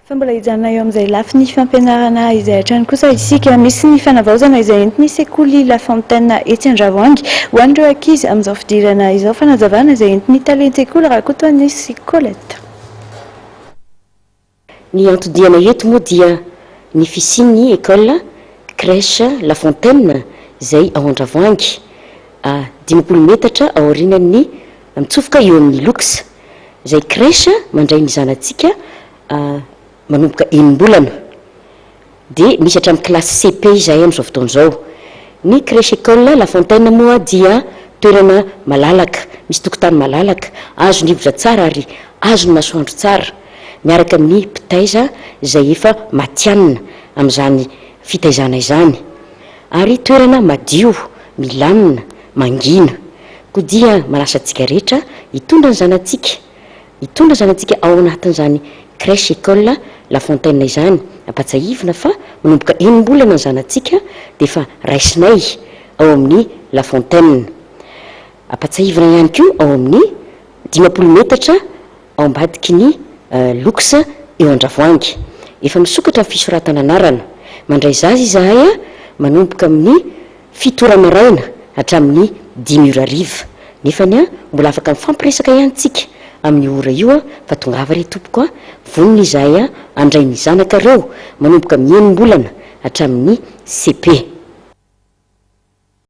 Fa mbola hijanona eo amin'izay lafiny fampianarana izay hatrany kosa isika misy ny fanavaozana izay entiny sekoly La Fontaine etsy Andravoahangy ho an'ireo ankizy amin'izao fidirana izao fanazavana izay entiny talensekoly raha koa nisy Colette. Ny antodiana eto moa dia ny fisian'ny école crèche La Fontaine izay ao Andravoahangy 10 metatra aorinan'ny mitsofoka eo amin'ny Loks. Izay crèche mandray ny zanatsika manomboka 9 dia misy hatramin'ny classe CP izay amin'izao fotoan'izao. Ny crèche école La Fontaine moa dia toerana malalaka, misy tokotany malalaka, azo ny rivotra tsara ary azo ny masoandro tsara, miaraka amin'ny mpitaiza izay efa matianina amin'izany fitaizana izany, ary toerana madio, milamina, mangina. Koa dia manasa antsika rehetra hitondra ny zanatsika ao anatin'izany crèche école La Fontaine izany. Ampatsahivina fa manomboka 9 mbolana ny zanatsika dia efa raisinay ao amin'ny La Fontaine. Ampatsahivina ihany koa ao amin'ny 10 metatra ao ambadiky ny Loks eo Andravoahangy. Efa misokatra amin'ny fisoratana anarana. Mandray zaza izahay manomboka amin'ny 7 maraina hatramin'ny 10 nefany mbola afaka mifampiresaka ihany tsika amin'ny ora io fa tongava re tompoko vonona izahay andray ny zanakareo manomboka amin'ny 9 mbolana hatramin'ny CP.